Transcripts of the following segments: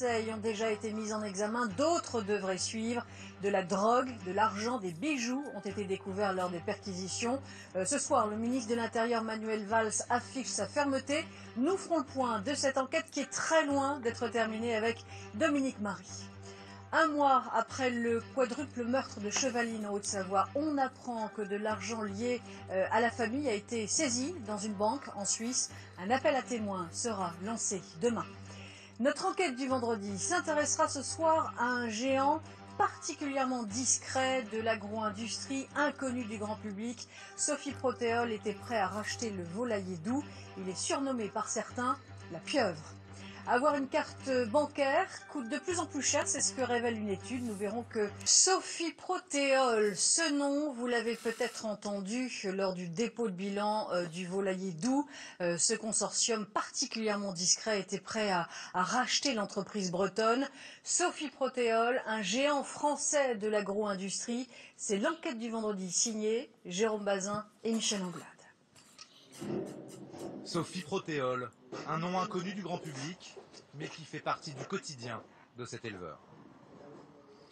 Ont déjà été mises en examen, d'autres devraient suivre. De la drogue, de l'argent, des bijoux ont été découverts lors des perquisitions. Ce soir, le ministre de l'Intérieur Manuel Valls affiche sa fermeté. Nous ferons le point de cette enquête qui est très loin d'être terminée avec Dominique Marie. Un mois après le quadruple meurtre de Chevaline en Haute-Savoie, on apprend que de l'argent lié à la famille a été saisi dans une banque en Suisse. Un appel à témoins sera lancé demain. Notre enquête du vendredi s'intéressera ce soir à un géant particulièrement discret de l'agro-industrie, inconnu du grand public. Sophie Protéol était prêt à racheter le volailler doux. Il est surnommé par certains la pieuvre. Avoir une carte bancaire coûte de plus en plus cher, c'est ce que révèle une étude. Nous verrons que Sophie Protéol, ce nom, vous l'avez peut-être entendu lors du dépôt de bilan du volailler doux. Ce consortium particulièrement discret était prêt à racheter l'entreprise bretonne. Sophie Protéol, un géant français de l'agro-industrie. C'est l'enquête du vendredi signée Jérôme Bazin et Michel Anglade. Sophie Protéol, un nom inconnu du grand public, mais qui fait partie du quotidien de cet éleveur.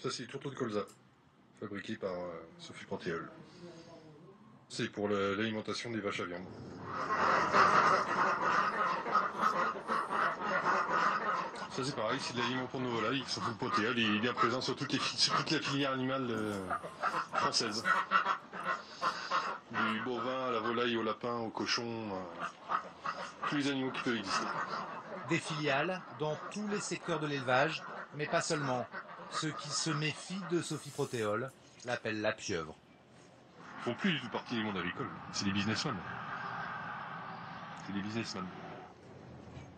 Ça, c'est du tourteau de colza, fabriqué par Sophie Protéol. C'est pour l'alimentation des vaches à viande. Ça, c'est pareil, c'est de l'aliment pour nos volailles. Sophie Protéol, il est bien présent sur toute la filière animale française. Du bovin à la volaille, au lapin, au cochon, tous les animaux qui peuvent exister. Des filiales dans tous les secteurs de l'élevage, mais pas seulement. Ceux qui se méfient de Sophie Protéol l'appellent la pieuvre. Ils font plus du tout partie du monde agricole, c'est des businessmen. C'est des businessmen.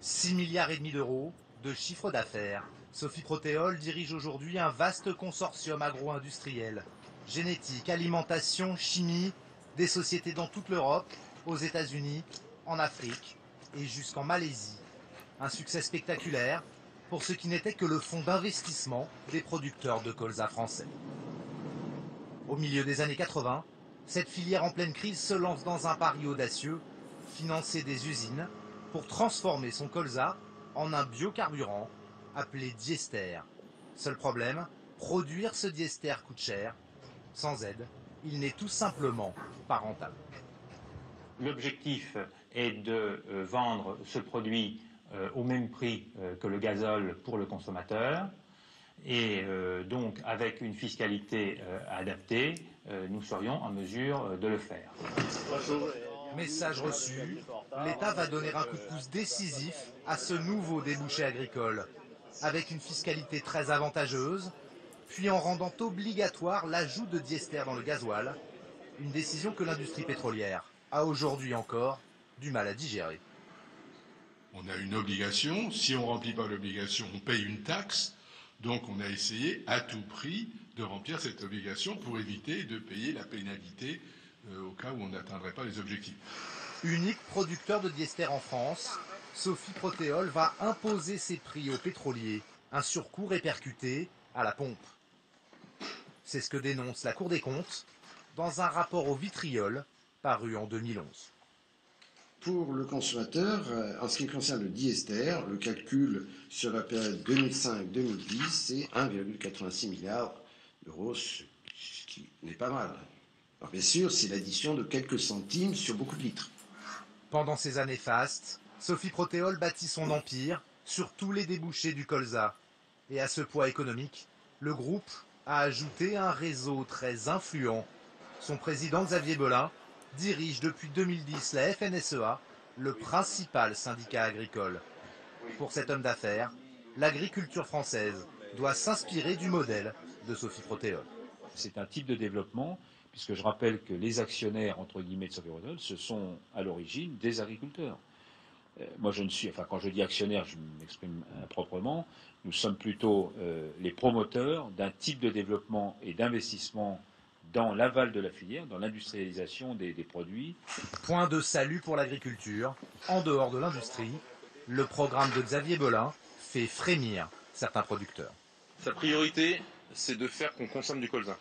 6,5 milliards d'euros de chiffre d'affaires. Sophie Protéol dirige aujourd'hui un vaste consortium agro-industriel. Génétique, alimentation, chimie, des sociétés dans toute l'Europe, aux États-Unis, en Afrique et jusqu'en Malaisie. Un succès spectaculaire pour ce qui n'était que le fonds d'investissement des producteurs de colza français. Au milieu des années 80, cette filière en pleine crise se lance dans un pari audacieux, financer des usines pour transformer son colza en un biocarburant appelé diester. Seul problème, produire ce diester coûte cher. Sans aide, il n'est tout simplement pas rentable. L'objectif est de vendre ce produit au même prix que le gazole pour le consommateur et donc avec une fiscalité adaptée, nous serions en mesure de le faire. Message reçu, l'État va donner un coup de pouce décisif à ce nouveau débouché agricole, avec une fiscalité très avantageuse, puis en rendant obligatoire l'ajout de diester dans le gasoil, une décision que l'industrie pétrolière a aujourd'hui encore du mal à digérer. On a une obligation, si on ne remplit pas l'obligation, on paye une taxe, donc on a essayé à tout prix de remplir cette obligation pour éviter de payer la pénalité au cas où on n'atteindrait pas les objectifs. Unique producteur de diester en France, Sophie Protéol va imposer ses prix aux pétroliers, un surcoût répercuté à la pompe. C'est ce que dénonce la Cour des comptes dans un rapport au vitriol paru en 2011. Pour le consommateur, en ce qui concerne le diester, le calcul sur la période 2005-2010, c'est 1,86 milliard d'euros, ce qui n'est pas mal. Alors bien sûr, c'est l'addition de quelques centimes sur beaucoup de litres. Pendant ces années fastes, Sophie Protéol bâtit son empire sur tous les débouchés du colza. Et à ce poids économique, le groupe a ajouté un réseau très influent. Son président Xavier Belin dirige depuis 2010 la FNSEA, le principal syndicat agricole. Pour cet homme d'affaires, l'agriculture française doit s'inspirer du modèle de Sophie Protéol. C'est un type de développement, puisque je rappelle que les actionnaires, entre guillemets, de Sophie Protéol, ce sont à l'origine des agriculteurs. Moi, quand je dis actionnaire, je m'exprime improprement, nous sommes plutôt les promoteurs d'un type de développement et d'investissement dans l'aval de la filière, dans l'industrialisation des produits. Point de salut pour l'agriculture. En dehors de l'industrie, le programme de Xavier Belin fait frémir certains producteurs. Sa priorité, c'est de faire qu'on consomme du colza.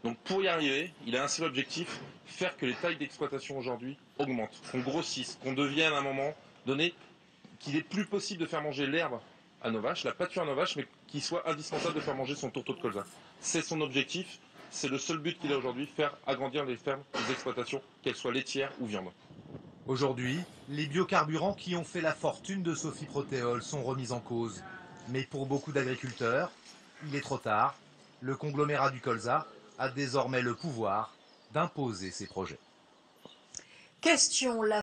Donc pour y arriver, il a un seul objectif, faire que les tailles d'exploitation aujourd'hui augmentent, qu'on grossisse, qu'on devienne à un moment donné qu'il est plus possible de faire manger l'herbe à nos vaches, la pâture à nos vaches, mais qui soit indispensable de faire manger son tourteau de colza. C'est son objectif, c'est le seul but qu'il a aujourd'hui, faire agrandir les fermes, les exploitations, qu'elles soient laitières ou viande. Aujourd'hui, les biocarburants qui ont fait la fortune de Sophie Protéol sont remis en cause. Mais pour beaucoup d'agriculteurs, il est trop tard. Le conglomérat du colza a désormais le pouvoir d'imposer ses projets. Question, la